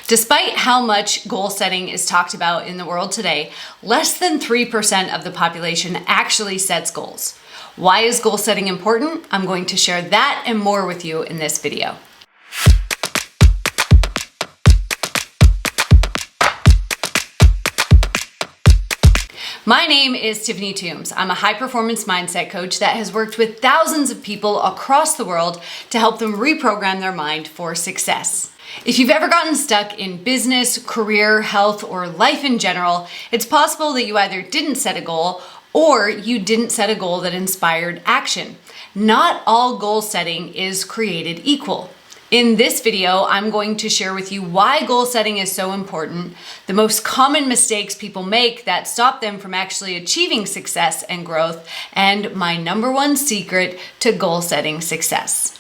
Despite how much goal setting is talked about in the world today, less than 3% of the population actually sets goals. Why is goal setting important? I'm going to share that and more with you in this video. My name is Tiffany Toombs. I'm a high-performance mindset coach that has worked with thousands of people across the world to help them reprogram their mind for success. If you've ever gotten stuck in business, career, health, or life in general, it's possible that you either didn't set a goal or you didn't set a goal that inspired action. Not all goal setting is created equal. In this video, I'm going to share with you why goal setting is so important, the most common mistakes people make that stop them from actually achieving success and growth, and my number one secret to goal setting success.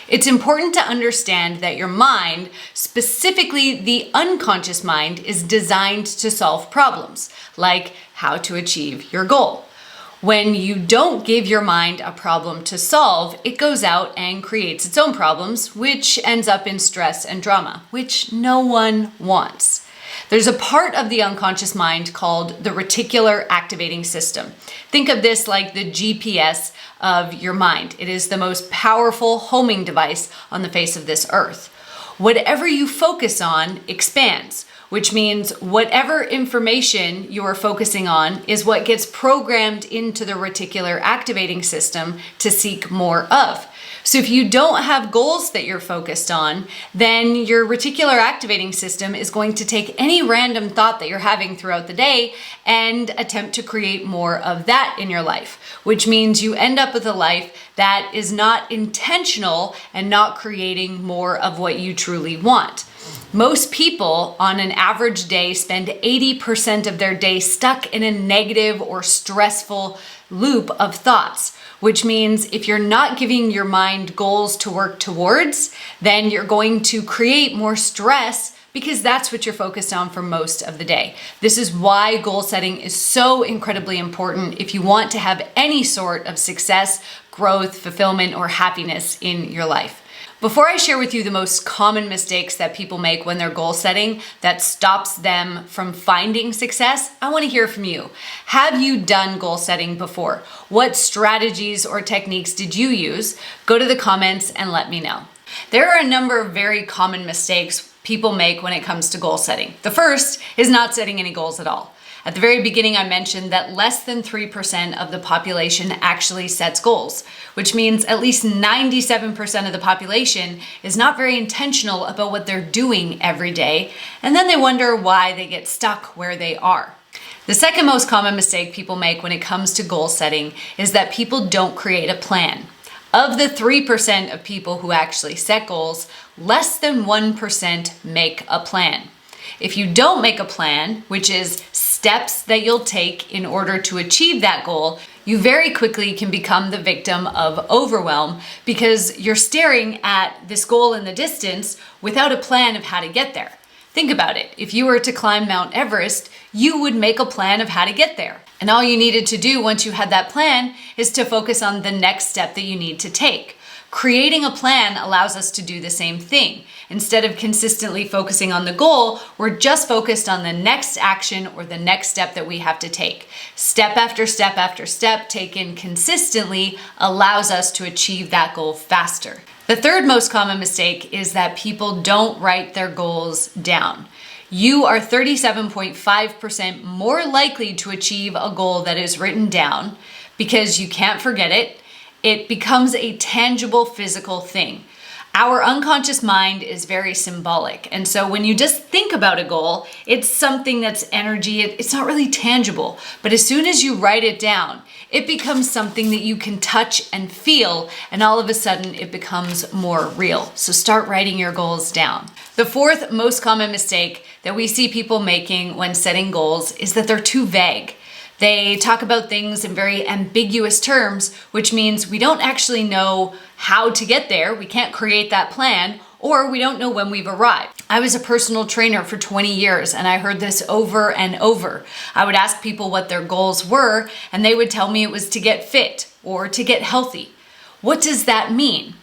It's important to understand that your mind, specifically the unconscious mind, is designed to solve problems, like how to achieve your goal. When you don't give your mind a problem to solve, it goes out and creates its own problems, which ends up in stress and drama, which no one wants. There's a part of the unconscious mind called the reticular activating system. Think of this like the GPS of your mind. It is the most powerful homing device on the face of this earth. Whatever you focus on expands, which means whatever information you are focusing on is what gets programmed into the reticular activating system to seek more of. So if you don't have goals that you're focused on, then your reticular activating system is going to take any random thought that you're having throughout the day and attempt to create more of that in your life, which means you end up with a life that is not intentional and not creating more of what you truly want. Most people on an average day spend 80% of their day stuck in a negative or stressful loop of thoughts, which means if you're not giving your mind goals to work towards, then you're going to create more stress because that's what you're focused on for most of the day. This is why goal setting is so incredibly important if you want to have any sort of success, growth, fulfillment, or happiness in your life. Before I share with you the most common mistakes that people make when they're goal setting that stops them from finding success, I want to hear from you. Have you done goal setting before? What strategies or techniques did you use? Go to the comments and let me know. There are a number of very common mistakes people make when it comes to goal setting. The first is not setting any goals at all. At the very beginning, I mentioned that less than 3% of the population actually sets goals, which means at least 97% of the population is not very intentional about what they're doing every day, and then they wonder why they get stuck where they are. The second most common mistake people make when it comes to goal setting is that people don't create a plan. Of the 3% of people who actually set goals, less than 1% make a plan. If you don't make a plan, which is steps that you'll take in order to achieve that goal, you very quickly can become the victim of overwhelm because you're staring at this goal in the distance without a plan of how to get there. Think about it. If you were to climb Mount Everest, you would make a plan of how to get there. And all you needed to do once you had that plan is to focus on the next step that you need to take. Creating a plan allows us to do the same thing. Instead of consistently focusing on the goal, we're just focused on the next action or the next step that we have to take. Step after step after step taken consistently allows us to achieve that goal faster. The third most common mistake is that people don't write their goals down. You are 37.5% more likely to achieve a goal that is written down because you can't forget it. It becomes a tangible physical thing. Our unconscious mind is very symbolic. And so when you just think about a goal, it's something that's energy. It's not really tangible. But as soon as you write it down, it becomes something that you can touch and feel. And all of a sudden it becomes more real. So start writing your goals down. The fourth most common mistake that we see people making when setting goals is that they're too vague. They talk about things in very ambiguous terms, which means we don't actually know how to get there. We can't create that plan, or we don't know when we've arrived. I was a personal trainer for 20 years and I heard this over and over. I would ask people what their goals were and they would tell me it was to get fit or to get healthy. What does that mean?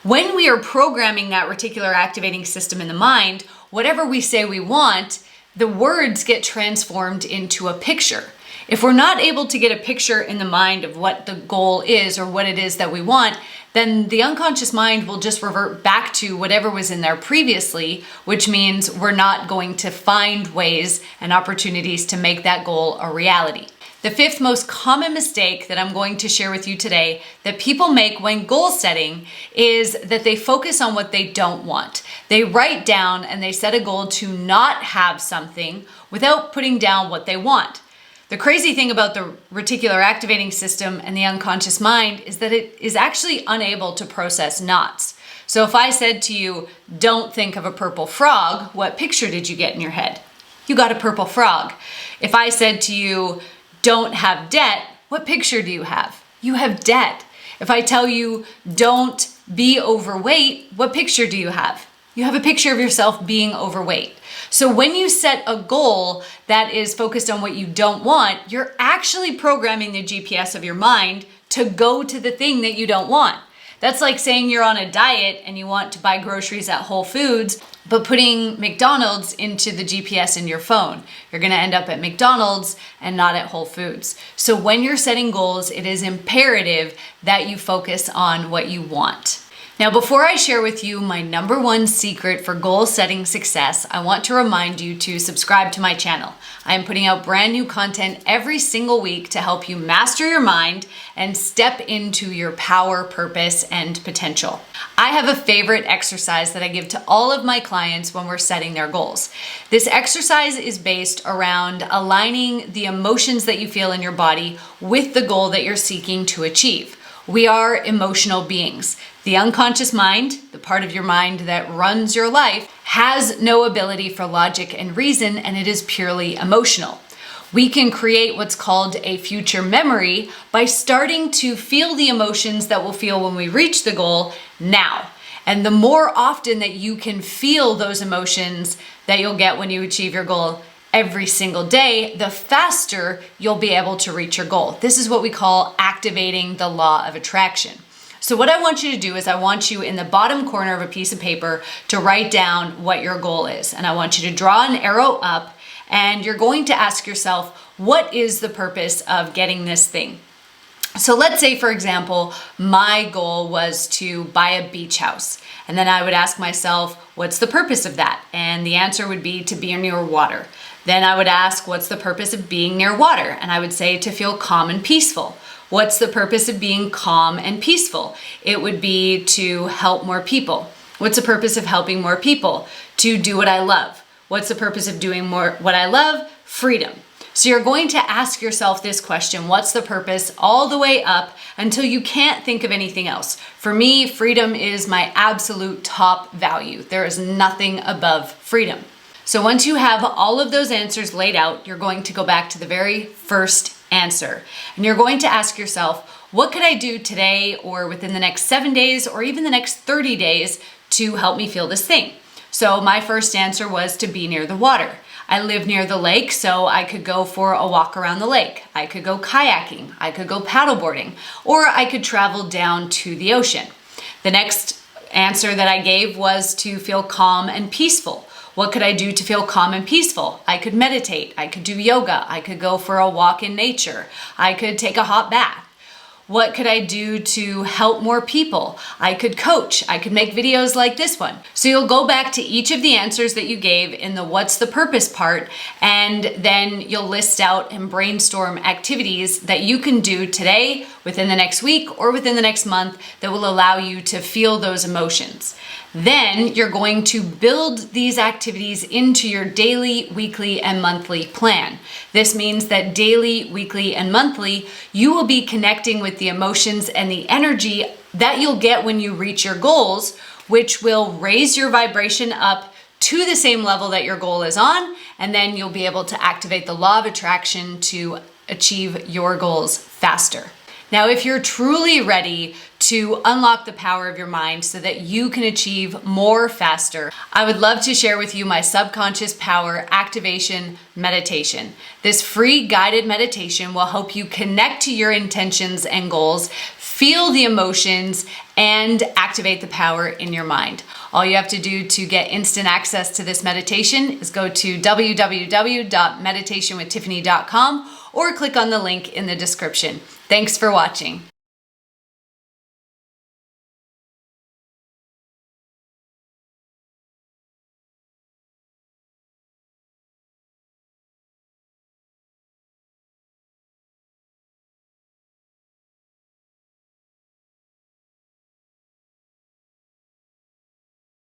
When we are programming that reticular activating system in the mind, whatever we say we want, the words get transformed into a picture. If we're not able to get a picture in the mind of what the goal is or what it is that we want, then the unconscious mind will just revert back to whatever was in there previously, which means we're not going to find ways and opportunities to make that goal a reality. The fifth most common mistake that I'm going to share with you today that people make when goal setting is that they focus on what they don't want. They write down and they set a goal to not have something without putting down what they want. The crazy thing about the reticular activating system and the unconscious mind is that it is actually unable to process knots. So if I said to you, don't think of a purple frog, what picture did you get in your head? You got a purple frog. If I said to you, don't have debt, what picture do you have? You have debt. If I tell you, don't be overweight, what picture do you have? You have a picture of yourself being overweight. So when you set a goal that is focused on what you don't want, you're actually programming the GPS of your mind to go to the thing that you don't want. That's like saying you're on a diet and you want to buy groceries at Whole Foods, but putting McDonald's into the GPS in your phone. You're gonna end up at McDonald's and not at Whole Foods. So when you're setting goals, it is imperative that you focus on what you want. Now, before I share with you my number one secret for goal setting success, I want to remind you to subscribe to my channel. I am putting out brand new content every single week to help you master your mind and step into your power, purpose, and potential. I have a favorite exercise that I give to all of my clients when we're setting their goals. This exercise is based around aligning the emotions that you feel in your body with the goal that you're seeking to achieve. We are emotional beings. The unconscious mind, the part of your mind that runs your life, has no ability for logic and reason, and it is purely emotional. We can create what's called a future memory by starting to feel the emotions that we'll feel when we reach the goal now. And the more often that you can feel those emotions that you'll get when you achieve your goal every single day, the faster you'll be able to reach your goal. This is what we call activating the law of attraction. So what I want you to do is I want you in the bottom corner of a piece of paper to write down what your goal is. And I want you to draw an arrow up, and you're going to ask yourself, what is the purpose of getting this thing? So let's say, for example, my goal was to buy a beach house. And then I would ask myself, what's the purpose of that? And the answer would be to be near water. Then I would ask, what's the purpose of being near water? And I would say to feel calm and peaceful. What's the purpose of being calm and peaceful? It would be to help more people. What's the purpose of helping more people? To do what I love. What's the purpose of doing more what I love? Freedom. So you're going to ask yourself this question, what's the purpose, all the way up until you can't think of anything else. For me, freedom is my absolute top value. There is nothing above freedom. So once you have all of those answers laid out, you're going to go back to the very first answer. And you're going to ask yourself, what could I do today or within the next 7 days or even the next 30 days to help me feel this thing? So my first answer was to be near the water. I live near the lake, so I could go for a walk around the lake. I could go kayaking, I could go paddleboarding, or I could travel down to the ocean. The next answer that I gave was to feel calm and peaceful. What could I do to feel calm and peaceful? I could meditate, I could do yoga, I could go for a walk in nature, I could take a hot bath. What could I do to help more people? I could coach, I could make videos like this one. So you'll go back to each of the answers that you gave in the what's the purpose part, and then you'll list out and brainstorm activities that you can do today, within the next week, or within the next month that will allow you to feel those emotions. Then you're going to build these activities into your daily, weekly, and monthly plan. This means that daily, weekly, and monthly, you will be connecting with the emotions and the energy that you'll get when you reach your goals, which will raise your vibration up to the same level that your goal is on, and then you'll be able to activate the law of attraction to achieve your goals faster. Now, if you're truly ready to unlock the power of your mind so that you can achieve more faster, I would love to share with you my subconscious power activation meditation. This free guided meditation will help you connect to your intentions and goals, feel the emotions, and activate the power in your mind. All you have to do to get instant access to this meditation is go to www.meditationwithtiffany.com or click on the link in the description. Thanks for watching.